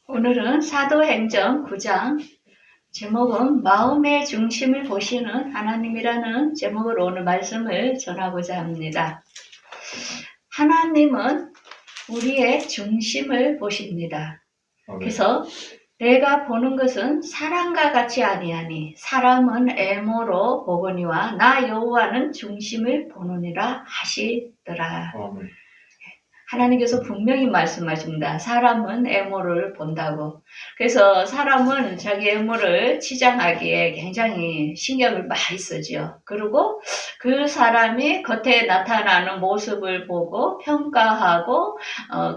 오늘은 사도행전 9장 제목은 마음의 중심을 보시는 하나님이라는 제목으로 오늘 말씀을 전하고자 합니다. 하나님은 우리의 중심을 보십니다. 그래서 내가 보는 것은 사람과 같이 아니하니 사람은 애모로 보거니와 나 여호와는 중심을 보느니라 하시더라. 하나님께서 분명히 말씀하십니다. 사람은 애모를 본다고. 그래서 사람은 자기 애모를 치장하기에 굉장히 신경을 많이 쓰죠. 그리고 그 사람이 겉에 나타나는 모습을 보고 평가하고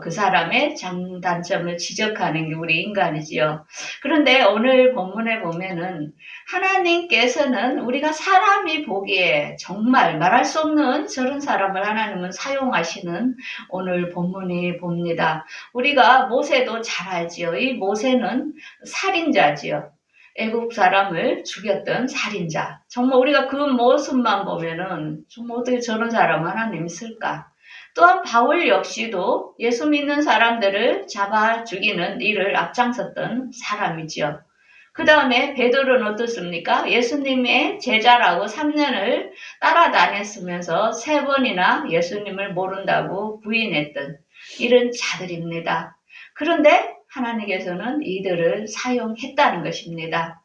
그 사람의 장단점을 지적하는 게 우리 인간이지요. 그런데 오늘 본문에 보면은 하나님께서는 우리가 사람이 보기에 정말 말할 수 없는 저런 사람을 하나님은 사용하시는 오늘 본문이 봅니다. 우리가 모세도 잘 알지요. 이 모세는 살인자지요. 애국 사람을 죽였던 살인자. 정말 우리가 그 모습만 보면은 정말 어떻게 저런 사람 하나님이 있을까? 또한 바울 역시도 예수 믿는 사람들을 잡아 죽이는 일을 앞장섰던 사람이지요. 그 다음에 베드로는 어떻습니까? 예수님의 제자라고 3년을 따라다녔으면서 3번이나 예수님을 모른다고 부인했던 이런 자들입니다. 그런데 하나님께서는 이들을 사용했다는 것입니다.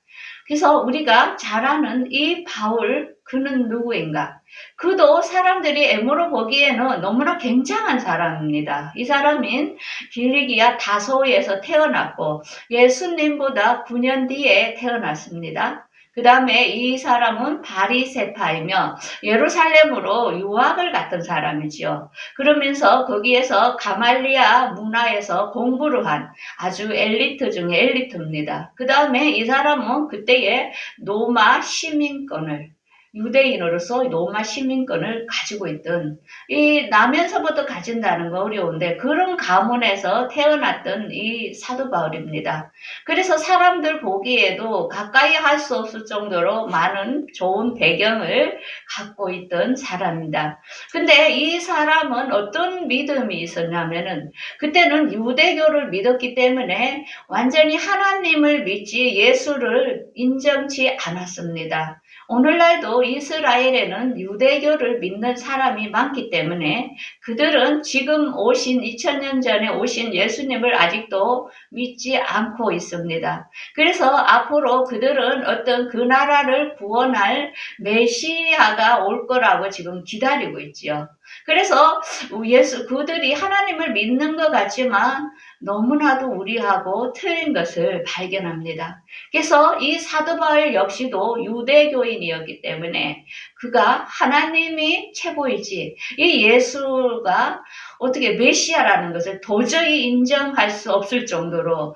그래서 우리가 잘 아는 이 바울, 그는 누구인가? 그도 사람들이 애모로 보기에는 너무나 굉장한 사람입니다. 이 사람인 길리기아 다소에서 태어났고 예수님보다 9년 뒤에 태어났습니다. 그 다음에 이 사람은 바리새파이며 예루살렘으로 유학을 갔던 사람이지요. 그러면서 거기에서 가말리아 문화에서 공부를 한 아주 엘리트 중에 엘리트입니다. 그 다음에 이 사람은 그때의 로마 시민권을 유대인으로서 로마 시민권을 가지고 있던 이 나면서부터 가진다는 거 어려운데 그런 가문에서 태어났던 이 사도 바울입니다. 그래서 사람들 보기에도 가까이 할 수 없을 정도로 많은 좋은 배경을 갖고 있던 사람입니다. 근데 이 사람은 어떤 믿음이 있었냐면은 그때는 유대교를 믿었기 때문에 완전히 하나님을 믿지 예수를 인정치 않았습니다. 오늘날도 이스라엘에는 유대교를 믿는 사람이 많기 때문에 그들은 지금 오신 2000년 전에 오신 예수님을 아직도 믿지 않고 있습니다. 그래서 앞으로 그들은 어떤 그 나라를 구원할 메시아가 올 거라고 지금 기다리고 있지요. 그래서 그들이 하나님을 믿는 것 같지만 너무나도 우리하고 틀린 것을 발견합니다. 그래서 이 사도 바울 역시도 유대교인이었기 때문에 그가 하나님이 최고이지 이 예수가 어떻게 메시아라는 것을 도저히 인정할 수 없을 정도로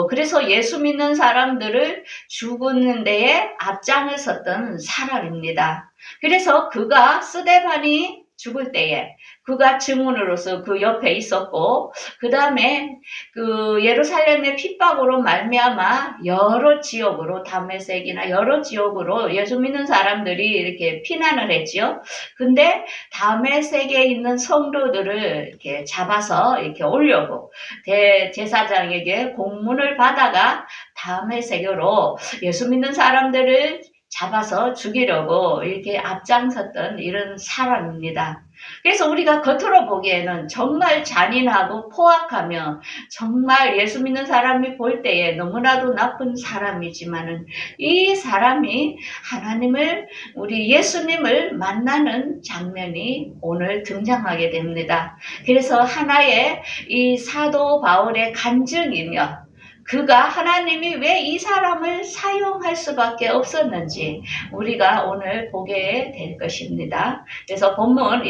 그래서 예수 믿는 사람들을 죽이는 데에 앞장을 섰던 사람입니다. 그래서 그가 스데반이 죽을 때에 그가 증언으로서 그 옆에 있었고 그 다음에 그 예루살렘의 핍박으로 말미암아 여러 지역으로 다메섹이나 여러 지역으로 예수 믿는 사람들이 이렇게 피난을 했지요. 근데 다메섹에 있는 성도들을 이렇게 잡아서 이렇게 오려고 대제사장에게 공문을 받아가 다메섹으로 예수 믿는 사람들을 잡아서 죽이려고 이렇게 앞장섰던 이런 사람입니다. 그래서 우리가 겉으로 보기에는 정말 잔인하고 포악하며 정말 예수 믿는 사람이 볼 때에 너무나도 나쁜 사람이지만은 이 사람이 하나님을 우리 예수님을 만나는 장면이 오늘 등장하게 됩니다. 그래서 하나의 이 사도 바울의 간증이며 그가 하나님이 왜 이 사람을 사용할 수밖에 없었는지 우리가 오늘 보게 될 것입니다. 그래서 본문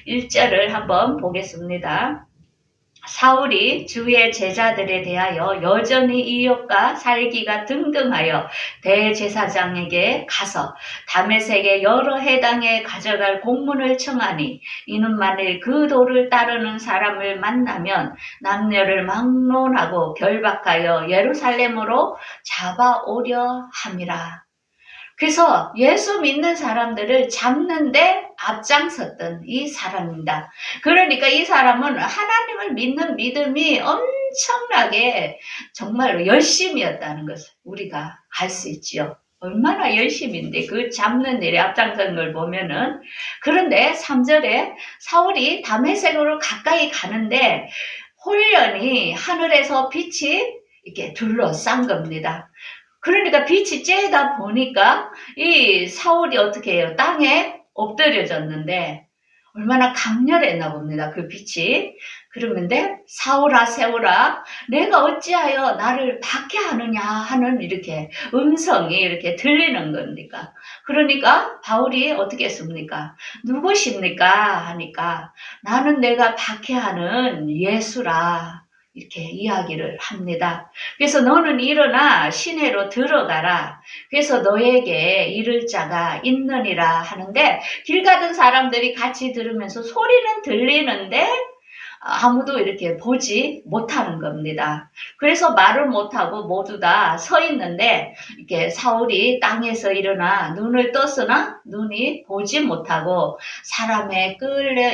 1절을 한번 보겠습니다. 사울이 주의 제자들에 대하여 여전히 이웃과 살기가 등등하여 대제사장에게 가서 다메섹의 여러 해당에 가져갈 공문을 청하니 이는 만일 그 도를 따르는 사람을 만나면 남녀를 막론하고 결박하여 예루살렘으로 잡아오려 함이라. 그래서 예수 믿는 사람들을 잡는데 앞장섰던 이 사람입니다. 그러니까 이 사람은 하나님을 믿는 믿음이 엄청나게 정말로 열심이었다는 것을 우리가 알 수 있지요. 얼마나 열심인데 그 잡는 일에 앞장선 걸 보면은. 그런데 3절에 사울이 다메섹으로 가까이 가는데 홀연히 하늘에서 빛이 이렇게 둘러싼 겁니다. 그러니까 빛이 쬐다 보니까 이 사울이 어떻게 해요? 땅에 엎드려졌는데 얼마나 강렬했나 봅니다. 그 빛이. 그러는데 사울아 세울아 내가 어찌하여 나를 박해하느냐 하는 이렇게 음성이 이렇게 들리는 겁니까? 그러니까 바울이 어떻게 했습니까? 누구십니까? 하니까 나는 내가 박해하는 예수라. 이렇게 이야기를 합니다. 그래서 너는 일어나 시내로 들어가라. 그래서 너에게 이를 자가 있느니라 하는데 길 가던 사람들이 같이 들으면서 소리는 들리는데 아무도 이렇게 보지 못하는 겁니다. 그래서 말을 못하고 모두 다 서 있는데 이렇게 사울이 땅에서 일어나 눈을 떴으나 눈이 보지 못하고 사람에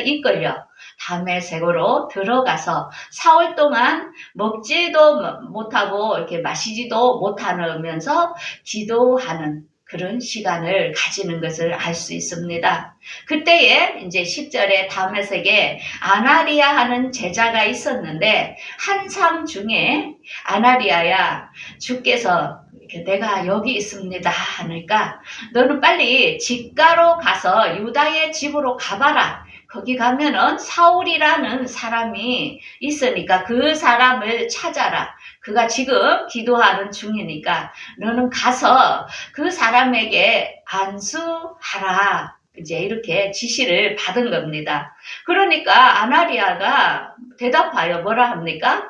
이끌려 다메섹으로 들어가서 사흘 동안 먹지도 못하고 이렇게 마시지도 못하면서 기도하는 그런 시간을 가지는 것을 알 수 있습니다. 그때에 이제 10절에 다메섹에 아나리아 하는 제자가 있었는데 한상 중에 아나리아야 주께서 내가 여기 있습니다 하니까 너는 빨리 집가로 가서 유다의 집으로 가봐라. 거기 가면은 사울이라는 사람이 있으니까 그 사람을 찾아라. 그가 지금 기도하는 중이니까 너는 가서 그 사람에게 안수하라. 이제 이렇게 지시를 받은 겁니다. 그러니까 아나리아가 대답하여 뭐라 합니까?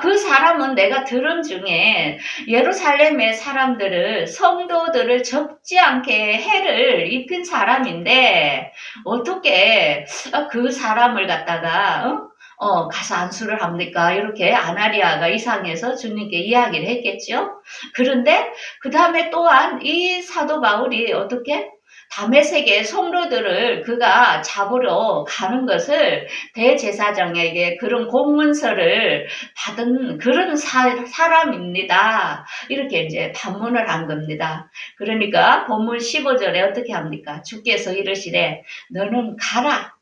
그 사람은 내가 들은 중에 예루살렘의 사람들을 성도들을 적지 않게 해를 입힌 사람인데 어떻게 그 사람을 갖다가 가서 안수를 합니까? 이렇게 아나리아가 이상해서 주님께 이야기를 했겠죠. 그런데 그 다음에 또한 이 사도 바울이 어떻게 다메섹의 성도들을 그가 잡으러 가는 것을 대제사장에게 그런 공문서를 받은 그런 사람입니다. 이렇게 이제 반문을 한 겁니다. 그러니까 본문 15절에 어떻게 합니까? 주께서 이르시되 너는 가라.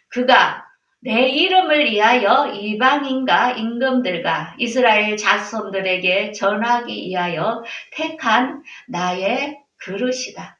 그가 내 이름을 위하여 이방인과 임금들과 이스라엘 자손들에게 전하기 위하여 택한 나의 그릇이다.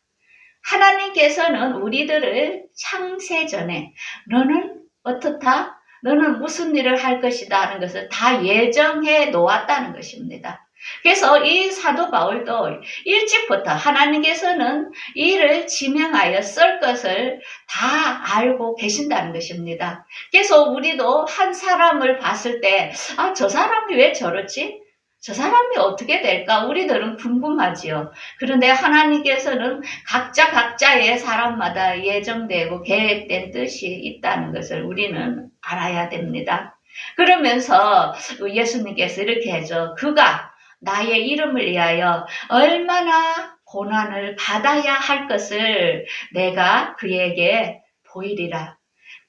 하나님께서는 우리들을 창세전에 너는 어떻다? 너는 무슨 일을 할 것이다 하는 것을 다 예정해 놓았다는 것입니다. 그래서 이 사도 바울도 일찍부터 하나님께서는 이를 지명하여 쓸 것을 다 알고 계신다는 것입니다. 그래서 우리도 한 사람을 봤을 때 저 사람이 왜 저렇지? 저 사람이 어떻게 될까? 우리들은 궁금하지요. 그런데 하나님께서는 각자의 사람마다 예정되고 계획된 뜻이 있다는 것을 우리는 알아야 됩니다. 그러면서 예수님께서 이렇게 해줘. 그가 나의 이름을 위하여 얼마나 고난을 받아야 할 것을 내가 그에게 보이리라.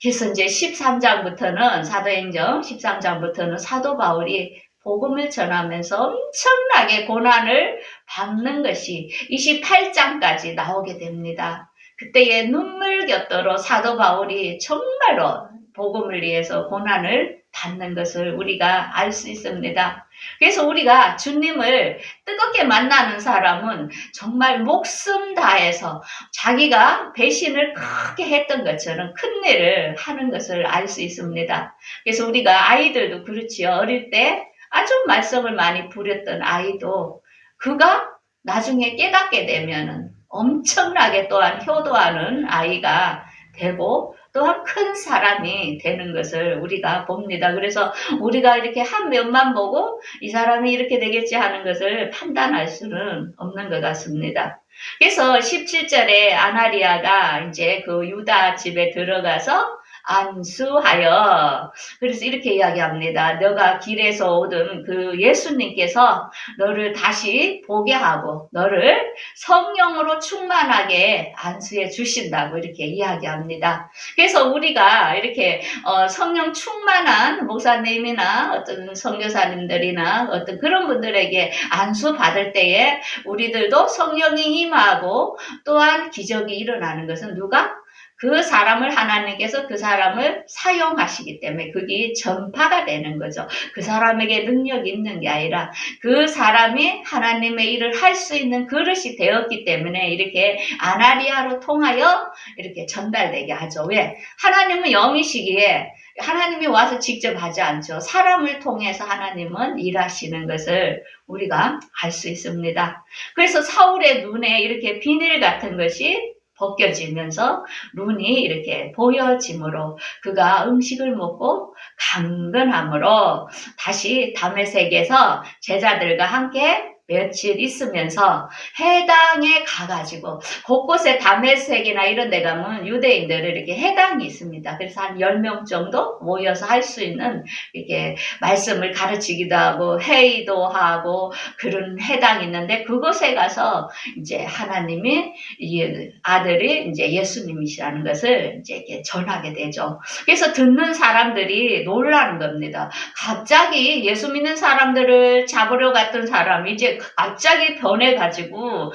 그래서 이제 13장부터는 사도행전 13장부터는 사도 바울이 복음을 전하면서 엄청나게 고난을 받는 것이 28장까지 나오게 됩니다. 그때에 눈물겹도록 사도 바울이 정말로 복음을 위해서 고난을 받는 것을 우리가 알 수 있습니다. 그래서 우리가 주님을 뜨겁게 만나는 사람은 정말 목숨 다해서 자기가 배신을 크게 했던 것처럼 큰 일을 하는 것을 알 수 있습니다. 그래서 우리가 아이들도 그렇지요. 어릴 때 아주 말썽을 많이 부렸던 아이도 그가 나중에 깨닫게 되면은 엄청나게 또한 효도하는 아이가 되고 또한 큰 사람이 되는 것을 우리가 봅니다. 그래서 우리가 이렇게 한 면만 보고 이 사람이 이렇게 되겠지 하는 것을 판단할 수는 없는 것 같습니다. 그래서 17절에 아나리아가 이제 그 유다 집에 들어가서 안수하여. 그래서 이렇게 이야기합니다. 너가 길에서 오던 그 예수님께서 너를 다시 보게 하고 너를 성령으로 충만하게 안수해 주신다고 이렇게 이야기합니다. 그래서 우리가 이렇게 성령 충만한 목사님이나 어떤 선교사님들이나 어떤 그런 분들에게 안수 받을 때에 우리들도 성령이 임하고 또한 기적이 일어나는 것은 누가? 그 사람을 하나님께서 그 사람을 사용하시기 때문에 그게 전파가 되는 거죠. 그 사람에게 능력이 있는 게 아니라 그 사람이 하나님의 일을 할 수 있는 그릇이 되었기 때문에 이렇게 아나리아로 통하여 이렇게 전달되게 하죠. 왜? 하나님은 영이시기에 하나님이 와서 직접 하지 않죠. 사람을 통해서 하나님은 일하시는 것을 우리가 알 수 있습니다. 그래서 사울의 눈에 이렇게 비닐 같은 것이 벗겨지면서 눈이 이렇게 보여짐으로 그가 음식을 먹고 강건함으로 다시 다메섹에서 제자들과 함께 며칠 있으면서 해당에 가가지고 곳곳에 다메섹이나 이런 데 가면 유대인들은 이렇게 해당이 있습니다. 그래서 한 10명 정도 모여서 할 수 있는 이렇게 말씀을 가르치기도 하고 회의도 하고 그런 해당이 있는데 그곳에 가서 이제 하나님이 이 아들이 이제 예수님이시라는 것을 이제 이렇게 전하게 되죠. 그래서 듣는 사람들이 놀라는 겁니다. 갑자기 예수 믿는 사람들을 잡으러 갔던 사람이 이제 갑자기 변해가지고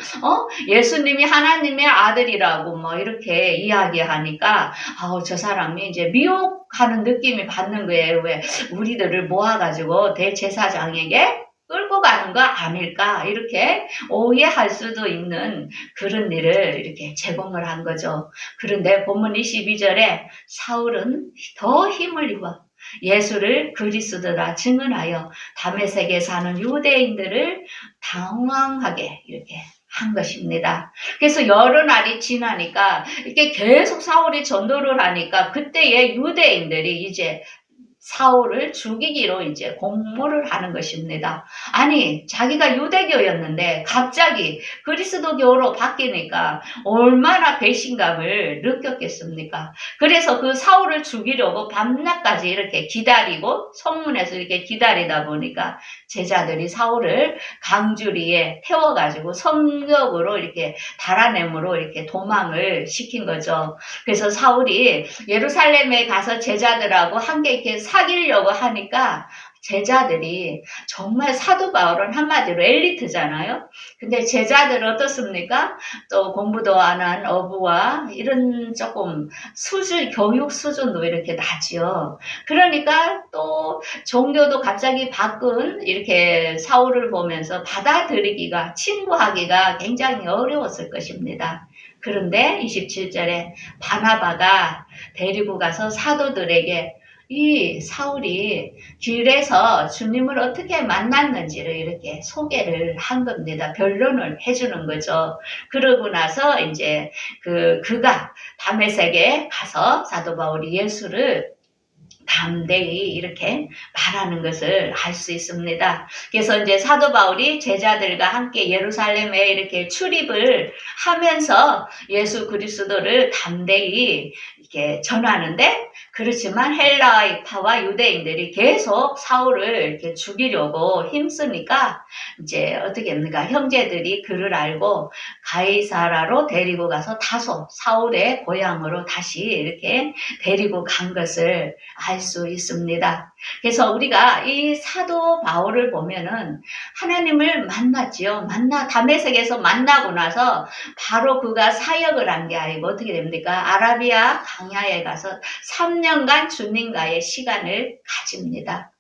예수님이 하나님의 아들이라고 뭐 이렇게 이야기하니까 저 사람이 이제 미혹하는 느낌이 받는 거예요. 왜 우리들을 모아가지고 대제사장에게 끌고 가는 거 아닐까 이렇게 오해할 수도 있는 그런 일을 이렇게 제공을 한 거죠. 그런데 본문 22절에 사울은 더 힘을 입어 예수를 그리스도라 증언하여 다메섹에 사는 유대인들을 당황하게 이렇게 한 것입니다. 그래서 여러 날이 지나니까 이렇게 계속 사울이 전도를 하니까 그때의 유대인들이 이제 사울을 죽이기로 이제 공모를 하는 것입니다. 아니, 자기가 유대교였는데 갑자기 그리스도교로 바뀌니까 얼마나 배신감을 느꼈겠습니까? 그래서 그 사울을 죽이려고 밤낮까지 이렇게 기다리고 성문에서 이렇게 기다리다 보니까 제자들이 사울을 강주리에 태워가지고 성벽으로 이렇게 달아내므로 이렇게 도망을 시킨 거죠. 그래서 사울이 예루살렘에 가서 제자들하고 함께 이렇게 사귀려고 하니까 제자들이 정말 사도 바울은 한마디로 엘리트잖아요. 근데 제자들 어떻습니까? 또 공부도 안 한 어부와 이런 조금 교육 수준도 이렇게 낮죠. 그러니까 또 종교도 갑자기 바꾼 이렇게 사울을 보면서 받아들이기가 친구하기가 굉장히 어려웠을 것입니다. 그런데 27절에 바나바가 데리고 가서 사도들에게 이 사울이 길에서 주님을 어떻게 만났는지를 이렇게 소개를 한 겁니다. 변론을 해주는 거죠. 그러고 나서 이제 그가 다메섹에 가서 사도 바울이 예수를 담대히 이렇게 말하는 것을 알 수 있습니다. 그래서 이제 사도 바울이 제자들과 함께 예루살렘에 이렇게 출입을 하면서 예수 그리스도를 담대히 이렇게 전하는데 그렇지만 헬라파와 유대인들이 계속 사울을 이렇게 죽이려고 힘쓰니까 이제 어떻게 합니까? 형제들이 그를 알고 가이사라로 데리고 가서 다소 사울의 고향으로 다시 이렇게 데리고 간 것을 알 수 있습니다. 그래서 우리가 이 사도 바울을 보면은 하나님을 만났지요. 다메섹에서 만나고 나서 바로 그가 사역을 한 게 아니고 어떻게 됩니까? 아라비아 광야에 가서 3년간 주님과의 시간을 가집니다.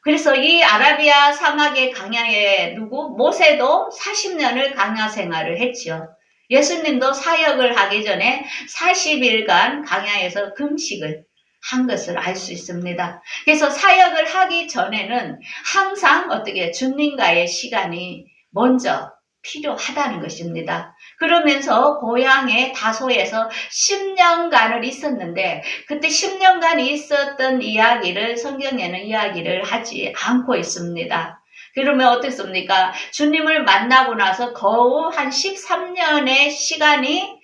그래서 이 아라비아 사막의 광야에 모세도 40년을 광야 생활을 했죠. 예수님도 사역을 하기 전에 40일간 광야에서 금식을 한 것을 알 수 있습니다. 그래서 사역을 하기 전에는 항상 어떻게 주님과의 시간이 먼저 필요하다는 것입니다. 그러면서 고향의 다소에서 10년간을 있었는데 그때 10년간 있었던 이야기를 성경에는 이야기를 하지 않고 있습니다. 그러면 어떻습니까? 주님을 만나고 나서 거의 한 13년의 시간이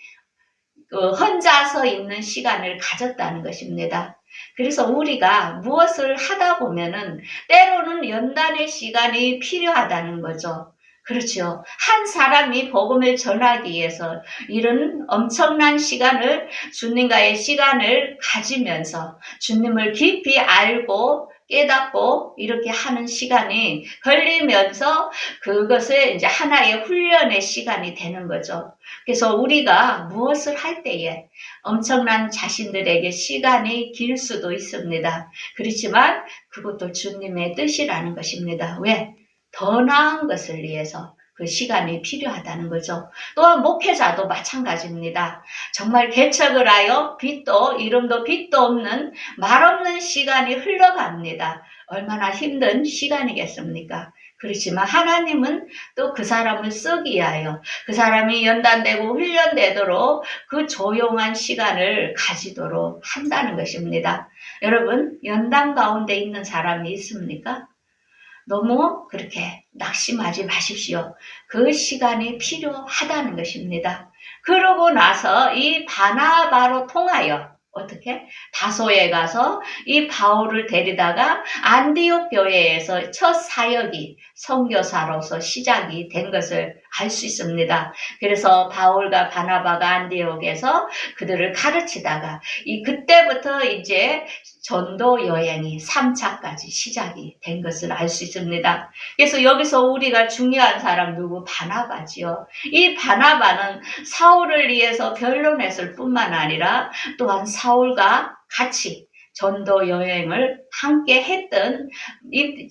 혼자서 있는 시간을 가졌다는 것입니다. 그래서 우리가 무엇을 하다 보면은 때로는 연단의 시간이 필요하다는 거죠. 그렇죠. 한 사람이 복음을 전하기 위해서 이런 엄청난 시간을 주님과의 시간을 가지면서 주님을 깊이 알고 깨닫고 이렇게 하는 시간이 걸리면서 그것을 이제 하나의 훈련의 시간이 되는 거죠. 그래서 우리가 무엇을 할 때에 엄청난 자신들에게 시간이 길 수도 있습니다. 그렇지만 그것도 주님의 뜻이라는 것입니다. 왜? 더 나은 것을 위해서 그 시간이 필요하다는 거죠. 또한 목회자도 마찬가지입니다. 정말 개척을 하여 빛도 이름도 빛도 없는 말없는 시간이 흘러갑니다. 얼마나 힘든 시간이겠습니까? 그렇지만 하나님은 또 그 사람을 쓰기 위하여 그 사람이 연단되고 훈련되도록 그 조용한 시간을 가지도록 한다는 것입니다. 여러분, 연단 가운데 있는 사람이 있습니까? 너무 그렇게 낙심하지 마십시오. 그 시간이 필요하다는 것입니다. 그러고 나서 이 바나바로 통하여 어떻게? 다소에 가서 이 바울을 데리다가 안디옥 교회에서 첫 사역이 선교사로서 시작이 된 것을 알 수 있습니다. 그래서 바울과 바나바가 안디옥에서 그들을 가르치다가 그때부터 이제 전도 여행이 3차까지 시작이 된 것을 알 수 있습니다. 그래서 여기서 우리가 중요한 사람 누구? 바나바지요. 이 바나바는 사울을 위해서 변론했을 뿐만 아니라 또한 사울과 같이 전도 여행을 함께 했던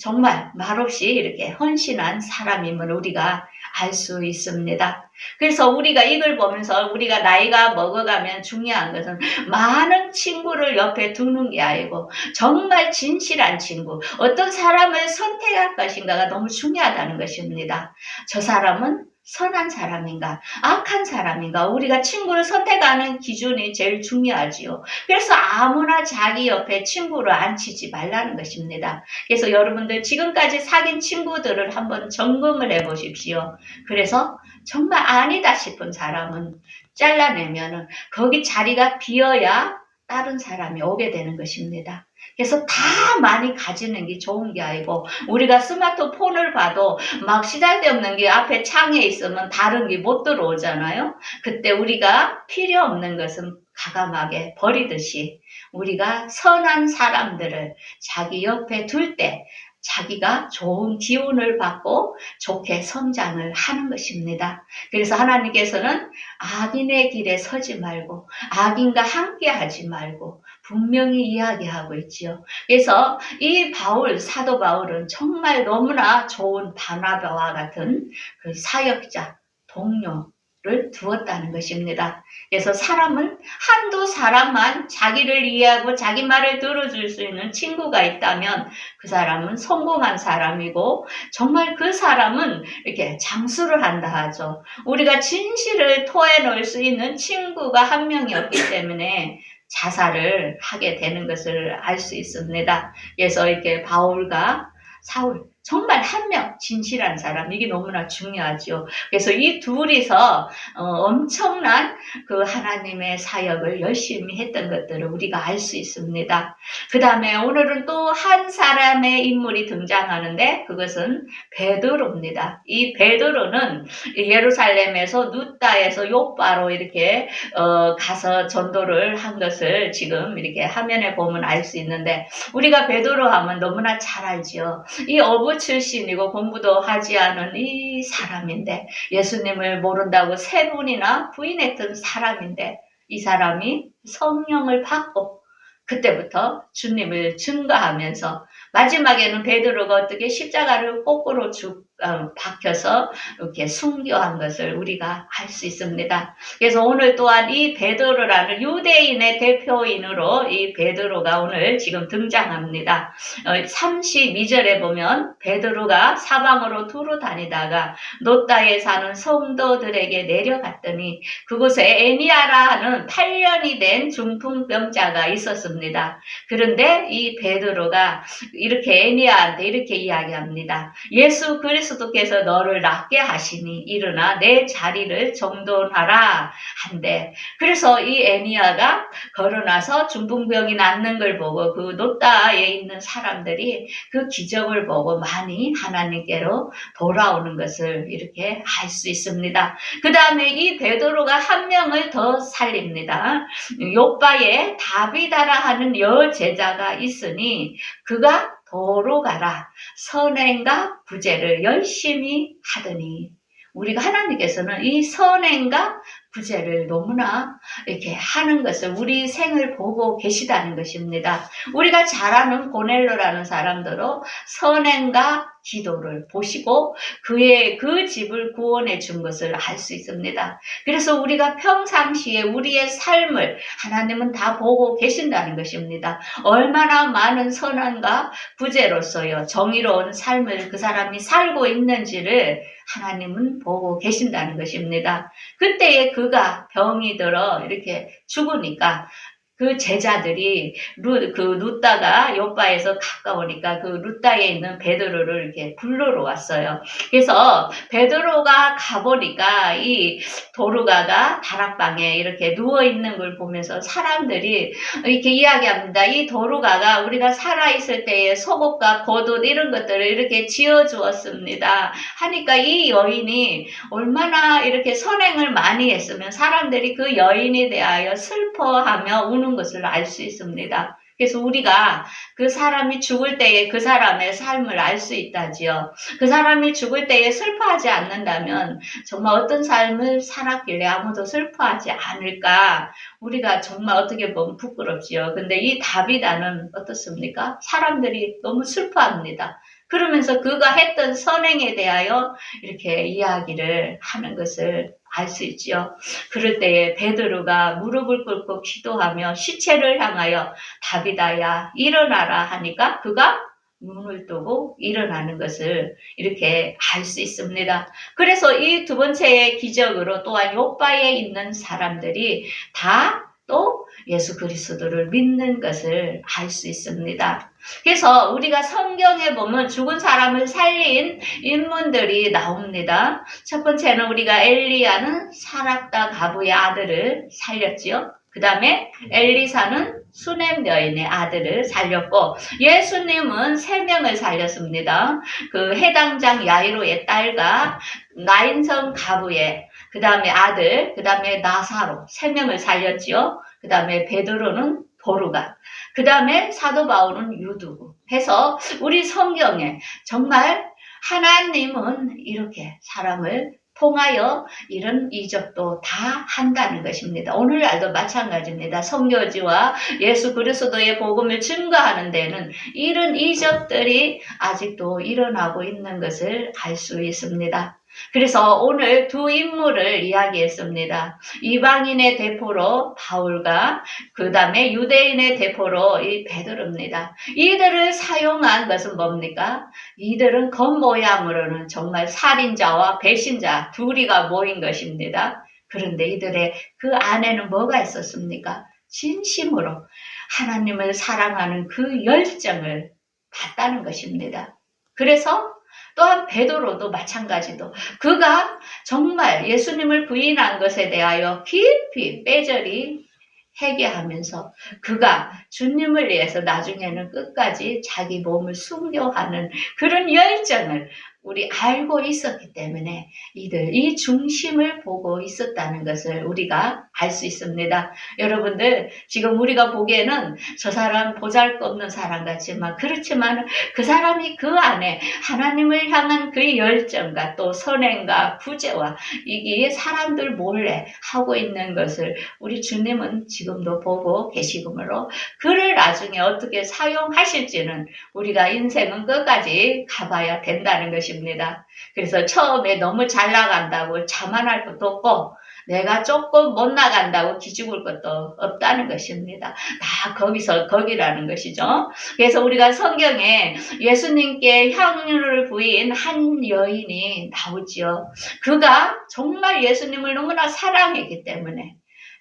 정말 말없이 이렇게 헌신한 사람임을 우리가 알 수 있습니다. 그래서 우리가 이걸 보면서 우리가 나이가 먹어가면 중요한 것은 많은 친구를 옆에 두는 게 아니고 정말 진실한 친구, 어떤 사람을 선택할 것인가가 너무 중요하다는 것입니다. 저 사람은 선한 사람인가, 악한 사람인가, 우리가 친구를 선택하는 기준이 제일 중요하지요. 그래서 아무나 자기 옆에 친구를 앉히지 말라는 것입니다. 그래서 여러분들 지금까지 사귄 친구들을 한번 점검을 해보십시오. 그래서 정말 아니다 싶은 사람은 잘라내면은 거기 자리가 비어야 다른 사람이 오게 되는 것입니다. 그래서 다 많이 가지는 게 좋은 게 아니고 우리가 스마트폰을 봐도 막 시달데없는 게 앞에 창에 있으면 다른 게 못 들어오잖아요. 그때 우리가 필요 없는 것은 과감하게 버리듯이 우리가 선한 사람들을 자기 옆에 둘 때 자기가 좋은 기운을 받고 좋게 성장을 하는 것입니다. 그래서 하나님께서는 악인의 길에 서지 말고 악인과 함께 하지 말고 분명히 이야기하고 있지요. 그래서 이 사도 바울은 정말 너무나 좋은 바나바와 같은 그 사역자, 동료를 두었다는 것입니다. 그래서 사람은 한두 사람만 자기를 이해하고 자기 말을 들어줄 수 있는 친구가 있다면 그 사람은 성공한 사람이고 정말 그 사람은 이렇게 장수를 한다 하죠. 우리가 진실을 토해놓을 수 있는 친구가 한 명이 없기 때문에 자살을 하게 되는 것을 알 수 있습니다. 그래서 이렇게 바울과 사울, 정말 한 명 진실한 사람, 이게 너무나 중요하죠. 그래서 이 둘이서 엄청난 그 하나님의 사역을 열심히 했던 것들을 우리가 알 수 있습니다. 그 다음에 오늘은 또 한 사람의 인물이 등장하는데 그것은 베드로입니다. 이 베드로는 예루살렘에서 룻다에서 요바로 이렇게 가서 전도를 한 것을 지금 이렇게 화면에 보면 알 수 있는데 우리가 베드로 하면 너무나 잘 알지요. 이 어부 출신이고 공부도 하지 않은 이 사람인데 예수님을 모른다고 3번이나 부인했던 사람인데 이 사람이 성령을 받고 그때부터 주님을 증거하면서 마지막에는 베드로가 어떻게 십자가를 거꾸로 박혀서 이렇게 순교한 것을 우리가 알 수 있습니다. 그래서 오늘 또한 이 베드로라는 유대인의 대표인으로 이 베드로가 오늘 지금 등장합니다. 32절에 보면 베드로가 사방으로 두루 다니다가 롯다에 사는 성도들에게 내려갔더니 그곳에 에니아라 하는 8년이 된 중풍병자가 있었습니다. 있었습니다. 그런데 이 베드로가 이렇게 애니아한테 이렇게 이야기합니다. 예수 그리스도께서 너를 낫게 하시니 일어나 내 자리를 정돈하라 한대. 그래서 이 애니아가 걸어나서 중풍병이 낫는 걸 보고 그 노다에 있는 사람들이 그 기적을 보고 많이 하나님께로 돌아오는 것을 이렇게 알 수 있습니다. 그 다음에 이 베드로가 한 명을 더 살립니다. 요바에 다비다라 하는 여제자가 있으니 그가 도로 가라 선행과 구제를 열심히 하더니, 우리가 하나님께서는 이 선행과 구제를 너무나 이렇게 하는 것을 우리 생을 보고 계시다는 것입니다. 우리가 잘 아는 고넬로라는 사람들도 선행과 기도를 보시고 그의 그 집을 구원해 준 것을 알 수 있습니다. 그래서 우리가 평상시에 우리의 삶을 하나님은 다 보고 계신다는 것입니다. 얼마나 많은 선행과 구제로서요 정의로운 삶을 그 사람이 살고 있는지를 하나님은 보고 계신다는 것입니다. 그때에 그가 병이 들어 이렇게 죽으니까 그 제자들이 루다가 요바에서 가까우니까 그 루다에 있는 베드로를 이렇게 불러러 왔어요. 그래서 베드로가 가보니까 이 도르가가 다락방에 이렇게 누워 있는 걸 보면서 사람들이 이렇게 이야기합니다. 이 도르가가 우리가 살아있을 때에 속옷과 겉옷 이런 것들을 이렇게 지어주었습니다. 하니까 이 여인이 얼마나 이렇게 선행을 많이 했으면 사람들이 그 여인에 대하여 슬퍼하며 우는 것을 알 수 있습니다. 그래서 우리가 그 사람이 죽을 때에 그 사람의 삶을 알 수 있다지요. 그 사람이 죽을 때에 슬퍼하지 않는다면 정말 어떤 삶을 살았길래 아무도 슬퍼하지 않을까. 우리가 정말 어떻게 보면 부끄럽지요. 근데 이 다비다는 어떻습니까? 사람들이 너무 슬퍼합니다. 그러면서 그가 했던 선행에 대하여 이렇게 이야기를 하는 것을 알 수 있지요. 그럴 때에 베드로가 무릎을 꿇고 기도하며 시체를 향하여 다비다야 일어나라 하니까 그가 눈을 뜨고 일어나는 것을 이렇게 알 수 있습니다. 그래서 이 두 번째의 기적으로 또한 요바에 있는 사람들이 다 또 예수 그리스도를 믿는 것을 알 수 있습니다. 그래서 우리가 성경에 보면 죽은 사람을 살린 인물들이 나옵니다. 첫 번째는 우리가 엘리야는 사랍다 가부의 아들을 살렸지요. 그 다음에 엘리사는 수넴 여인의 아들을 살렸고, 예수님은 3명을 살렸습니다. 그 해당장 야이로의 딸과 나인성 가부의 그 다음에 아들, 그 다음에 나사로 3명을 살렸지요. 그 다음에 베드로는 도르가, 그 다음에 사도 바울은 유두구 해서 우리 성경에 정말 하나님은 이렇게 사람을 통하여 이런 이적도 다 한다는 것입니다. 오늘날도 마찬가지입니다. 선교지와 예수 그리스도의 복음을 증거하는 데는 이런 이적들이 아직도 일어나고 있는 것을 알 수 있습니다. 그래서 오늘 두 인물을 이야기했습니다. 이방인의 대포로 바울과 그 다음에 유대인의 대포로 이 베드로입니다. 이들을 사용한 것은 뭡니까? 이들은 겉모양으로는 정말 살인자와 배신자 둘이가 모인 것입니다. 그런데 이들의 그 안에는 뭐가 있었습니까? 진심으로 하나님을 사랑하는 그 열정을 봤다는 것입니다. 그래서 또한 베드로도 마찬가지도 그가 정말 예수님을 부인한 것에 대하여 깊이 빼절히 회개하면서 그가 주님을 위해서 나중에는 끝까지 자기 몸을 순교하는 그런 열정을 우리 알고 있었기 때문에 이들 이 중심을 보고 있었다는 것을 우리가 알 수 있습니다. 여러분들 지금 우리가 보기에는 저 사람 보잘것없는 사람 같지만 그렇지만 그 사람이 그 안에 하나님을 향한 그 열정과 또 선행과 구제와 이게 사람들 몰래 하고 있는 것을 우리 주님은 지금도 보고 계시므로 그를 나중에 어떻게 사용하실지는 우리가 인생은 끝까지 가봐야 된다는 것입니다. 그래서 처음에 너무 잘 나간다고 자만할 것도 없고 내가 조금 못 나간다고 기죽을 것도 없다는 것입니다. 다 거기서 거기라는 것이죠. 그래서 우리가 성경에 예수님께 향유를 부인 한 여인이 나오지요. 그가 정말 예수님을 너무나 사랑했기 때문에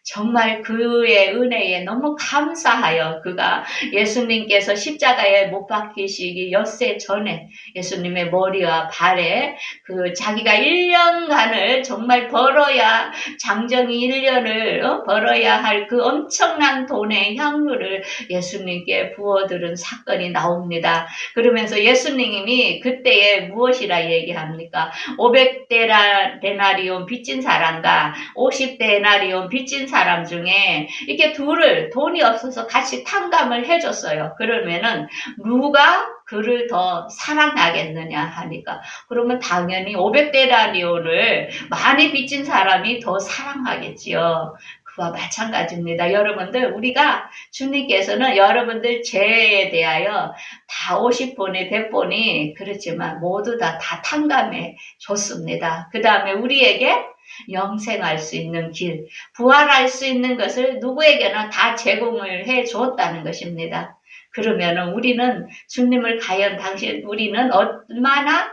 정말 그의 은혜에 너무 감사하여 그가 예수님께서 십자가에 못 박히시기 엿새 전에 예수님의 머리와 발에 그 자기가 1년간을 정말 벌어야 장정이 1년을 벌어야 할 그 엄청난 돈의 향유를 예수님께 부어들은 사건이 나옵니다. 그러면서 예수님이 그때에 무엇이라 얘기합니까? 500데나리온 빚진 사람과 50데나리온 빚진 사람 중에 이렇게 둘을 돈이 없어서 같이 탕감을 해줬어요. 그러면은 누가 그를 더 사랑하겠느냐 하니까 그러면 당연히 500데나리온을 많이 빚진 사람이 더 사랑하겠지요. 그와 마찬가지입니다. 여러분들 우리가 주님께서는 여러분들 죄에 대하여 다 50번이 100번이 그렇지만 모두 다 탕감해 줬습니다. 그 다음에 우리에게 영생할 수 있는 길, 부활할 수 있는 것을 누구에게나 다 제공을 해 주었다는 것입니다. 그러면은 우리는 주님을 과연 우리는 얼마나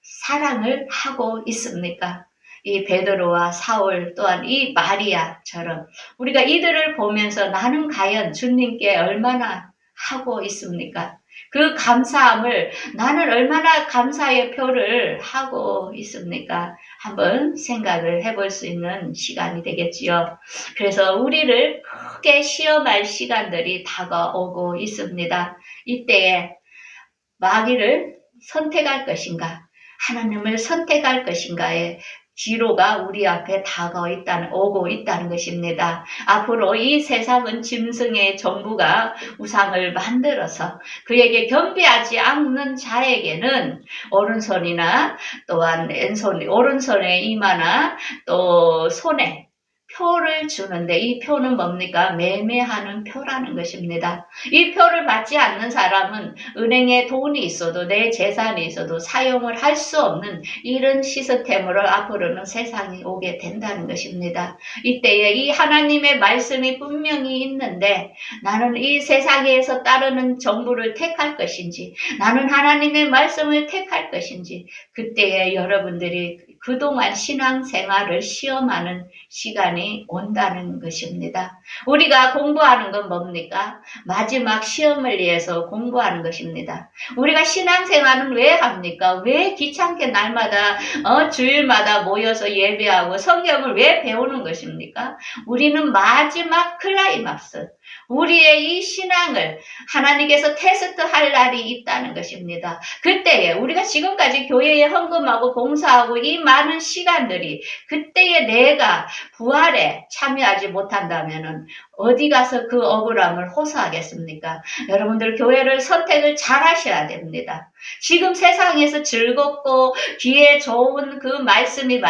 사랑을 하고 있습니까? 이 베드로와 사울 또한 이 마리아처럼 우리가 이들을 보면서 나는 과연 주님께 얼마나 하고 있습니까? 그 감사함을 나는 얼마나 감사의 표를 하고 있습니까? 한번 생각을 해볼 수 있는 시간이 되겠지요. 그래서 우리를 크게 시험할 시간들이 다가오고 있습니다. 이때에 마귀를 선택할 것인가? 하나님을 선택할 것인가에 기로가 우리 앞에 오고 있다는 것입니다. 앞으로 이 세상은 짐승의 정부가 우상을 만들어서 그에게 겸비하지 않는 자에게는 오른손이나 또한 왼손, 오른손에 이마나 또 손에 표를 주는데 이 표는 뭡니까? 매매하는 표라는 것입니다. 이 표를 받지 않는 사람은 은행에 돈이 있어도 내 재산이 있어도 사용을 할 수 없는 이런 시스템으로 앞으로는 세상이 오게 된다는 것입니다. 이때에 이 하나님의 말씀이 분명히 있는데 나는 이 세상에서 따르는 정부를 택할 것인지 나는 하나님의 말씀을 택할 것인지 그때에 여러분들이 그동안 신앙생활을 시험하는 시간이 온다는 것입니다. 우리가 공부하는 건 뭡니까? 마지막 시험을 위해서 공부하는 것입니다. 우리가 신앙생활은 왜 합니까? 왜 귀찮게 날마다 주일마다 모여서 예배하고 성경을 왜 배우는 것입니까? 우리는 마지막 클라이막스 우리의 이 신앙을 하나님께서 테스트할 날이 있다는 것입니다. 그때에 우리가 지금까지 교회에 헌금하고 봉사하고 이 많은 시간들이 그때에 내가 부활에 참여하지 못한다면 어디 가서 그 억울함을 호소하겠습니까? 여러분들 교회를 선택을 잘 하셔야 됩니다. 지금 세상에서 즐겁고 귀에 좋은 그 말씀이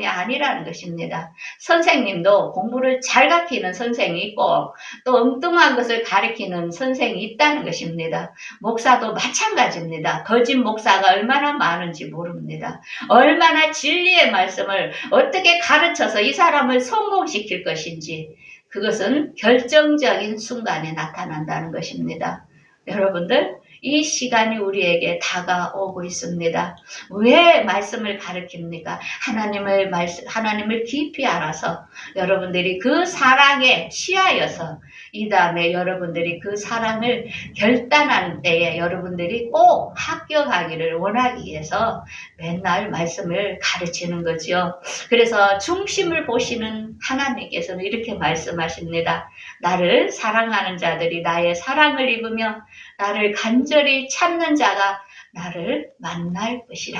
아니라는 것입니다. 선생님도 공부를 잘 가르치는 선생이 있고 또 엉뚱한 것을 가르치는 선생이 있다는 것입니다. 목사도 마찬가지입니다. 거짓 목사가 얼마나 많은지 모릅니다. 얼마나 진리의 말씀을 어떻게 가르쳐서 이 사람을 성공시킬 것인지 그것은 결정적인 순간에 나타난다는 것입니다. 여러분들 이 시간이 우리에게 다가오고 있습니다. 왜 말씀을 가르칩니까? 하나님을 깊이 알아서 여러분들이 그 사랑에 취하여서 이 다음에 여러분들이 그 사랑을 결단한 때에 여러분들이 꼭 합격하기를 원하기 위해서 맨날 말씀을 가르치는 거죠. 그래서 중심을 보시는 하나님께서는 이렇게 말씀하십니다. 나를 사랑하는 자들이 나의 사랑을 입으며 나를 간절히 찾는 자가 나를 만날 것이라.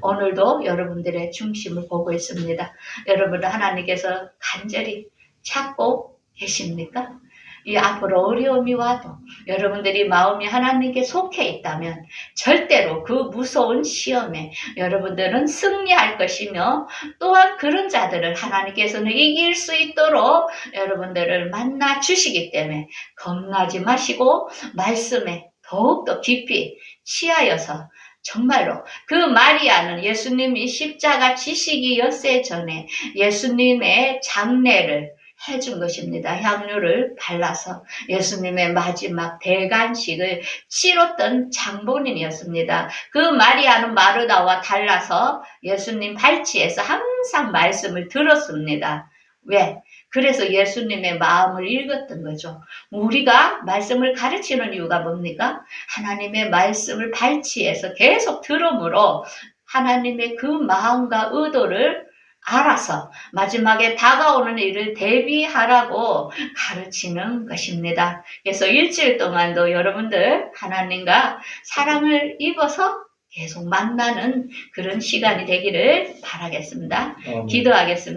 오늘도 여러분들의 중심을 보고 있습니다. 여러분들 하나님께서 간절히 찾고 계십니까? 이 앞으로 어려움이 와도 여러분들이 마음이 하나님께 속해 있다면 절대로 그 무서운 시험에 여러분들은 승리할 것이며 또한 그런 자들을 하나님께서는 이길 수 있도록 여러분들을 만나 주시기 때문에 겁나지 마시고 말씀에 더욱더 깊이 취하여서 정말로 그 마리아는 예수님이 십자가 지시기 엿새 전에 예수님의 장례를 해준 것입니다. 향유를 발라서 예수님의 마지막 대간식을 치렀던 장본인이었습니다. 그 마리아는 마르다와 달라서 예수님 발치에서 항상 말씀을 들었습니다. 왜? 그래서 예수님의 마음을 읽었던 거죠. 우리가 말씀을 가르치는 이유가 뭡니까? 하나님의 말씀을 발치해서 계속 들음으로 하나님의 그 마음과 의도를 알아서 마지막에 다가오는 일을 대비하라고 가르치는 것입니다. 그래서 일주일 동안도 여러분들 하나님과 사랑을 입어서 계속 만나는 그런 시간이 되기를 바라겠습니다. 기도하겠습니다.